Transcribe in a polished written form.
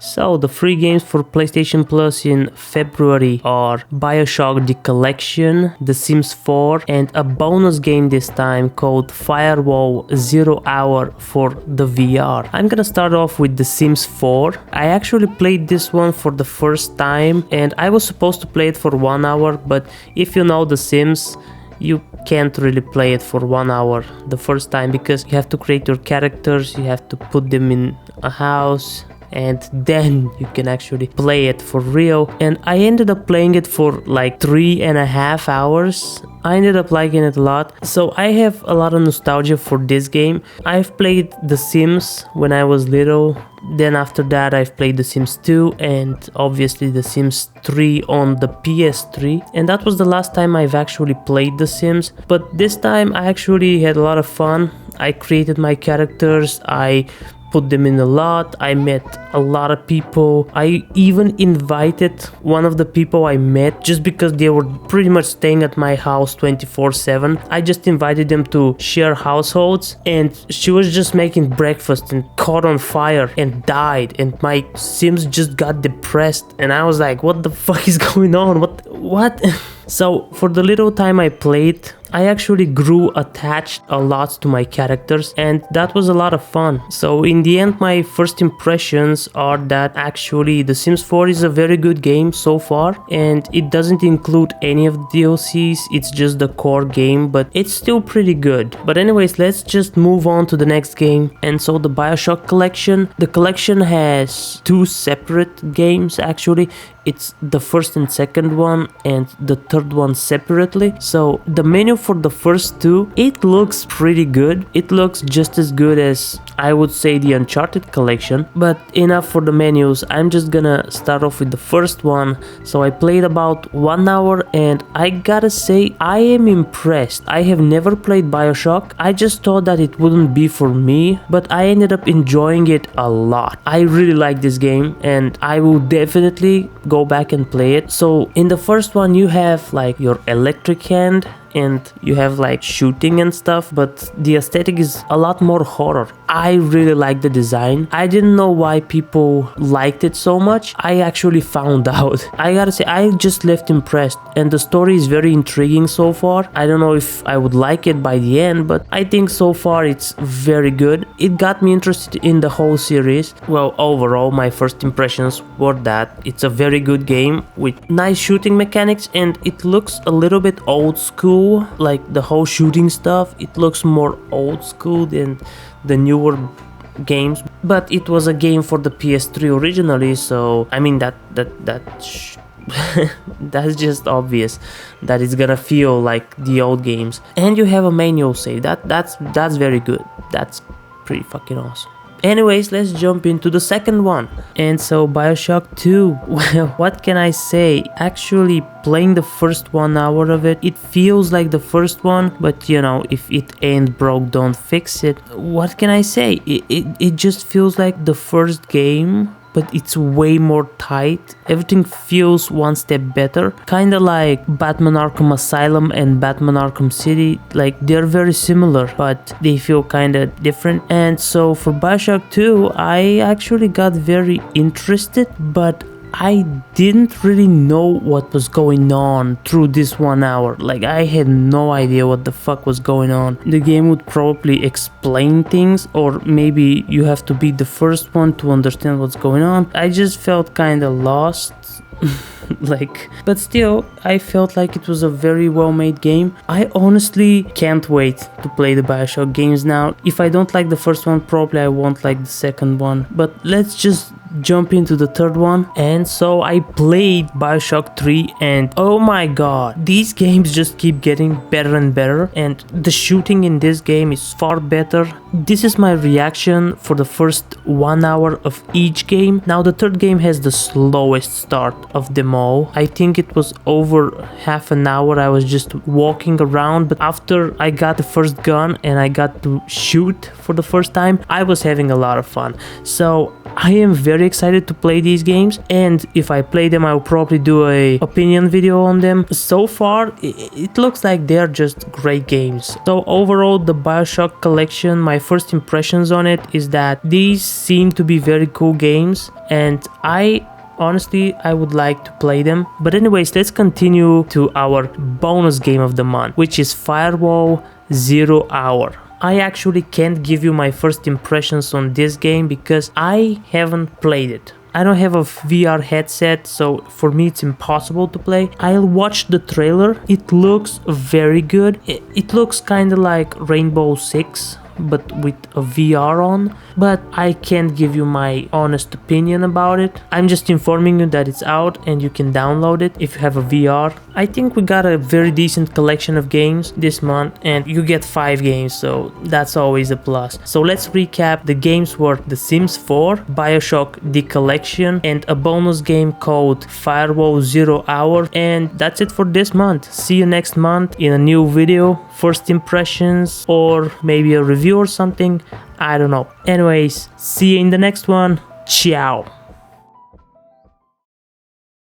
So the free games for PlayStation Plus in February are Bioshock The Collection, The Sims 4, and a bonus game this time called Firewall 0 Hour for the VR. I'm gonna start off with The Sims 4. I actually played this one for the first time and I was supposed to play it for 1 hour, but if you know The Sims, you can't really play it for 1 hour the first time because you have to create your characters, you have to put them in a house, and then you can actually play it for real. And I ended up playing it for like 3.5 hours. I ended up liking it a lot, so I have a lot of nostalgia for this game. I've played The Sims when I was little, then after that I've played The Sims 2 and obviously The Sims 3 on the PS3, and that was the last time I've actually played The Sims. But this time I actually had a lot of fun. I created my characters, I put them in a lot, I met a lot of people. I even invited one of the people I met just because they were pretty much staying at my house 24/7. I just invited them to share households, and she was just making breakfast and caught on fire and died, and my Sims just got depressed, and I was like, what the fuck is going on? What? So for the little time I played, I actually grew attached a lot to my characters, and that was a lot of fun. So in the end, my first impressions are that actually The Sims 4 is a very good game so far, and it doesn't include any of the DLCs, it's just the core game, but it's still pretty good. But anyways, let's just move on to the next game. And so the Bioshock Collection. The collection has 2 separate games actually. It's the first and second one and the third one separately. So the menu for the first 2, it looks pretty good. It looks just as good as, I would say, the Uncharted Collection. But enough for the menus, I'm just gonna start off with the first one. So I played about 1 hour and I gotta say, I am impressed. I have never played Bioshock. I just thought that it wouldn't be for me, but I ended up enjoying it a lot. I really like this game and I will definitely go back and play it. So in the first one you have like your electric hand and you have like shooting and stuff, but the aesthetic is a lot more horror. I really like the design. I didn't know why people liked it so much. I actually found out. I gotta say, I just left impressed, and the story is very intriguing so far. I don't know if I would like it by the end, but I think so far it's very good. It got me interested in the whole series. Well, overall my first impressions were that it's a very good game with nice shooting mechanics, and it looks a little bit old school. Like the whole shooting stuff, it looks more old school than the newer games, but it was a game for the PS3 originally, so I mean that's just obvious that it's gonna feel like the old games. And you have a manual save. That's very good. That's pretty fucking awesome. Anyways, let's jump into the second one. And so Bioshock 2, well, what can I say? Actually playing the first 1 hour of it, it feels like the first one, but you know, if it ain't broke, don't fix it. What can I say? It just feels like the first game, but it's way more tight. Everything feels one step better. Kinda like Batman Arkham Asylum and Batman Arkham City. Like they're very similar, but they feel kinda different. And so for Bioshock 2, I actually got very interested, but I didn't really know what was going on through this 1 hour. Like I had no idea what the fuck was going on. The game would probably explain things, or maybe you have to be the first one to understand what's going on. I just felt kind of lost. But still, I felt like it was a very well made game. I honestly can't wait to play the Bioshock games now. If I don't like the first one, probably I won't like the second one. But let's just jump into the third one. And so I played Bioshock 3, and oh my god, these games just keep getting better and better, and the shooting in this game is far better. This is my reaction for the first 1 hour of each game. Now the third game has the slowest start of them all. I think it was over half an hour I was just walking around, but after I got the first gun and I got to shoot for the first time, I was having a lot of fun. So I am very very excited to play these games, and if I play them I'll probably do a opinion video on them. So far it looks like they're just great games. So overall, the Bioshock Collection, my first impressions on it is that these seem to be very cool games, and honestly, I would like to play them. But anyways, let's continue to our bonus game of the month, which is Firewall 0 Hour. I actually can't give you my first impressions on this game because I haven't played it. I don't have a VR headset, so for me it's impossible to play. I'll watch the trailer. It looks very good. It looks kind of like Rainbow Six, but with a VR on, but I can't give you my honest opinion about it. I'm just informing you that it's out and you can download it if you have a VR. I think we got a very decent collection of games this month, and you get 5 games, so that's always a plus. So let's recap. The games were The Sims 4, Bioshock The Collection, and a bonus game called Firewall 0 Hour, and that's it for this month. See you next month in a new video, first impressions, or maybe a review or something. I don't know. Anyways, see you in the next one. Ciao.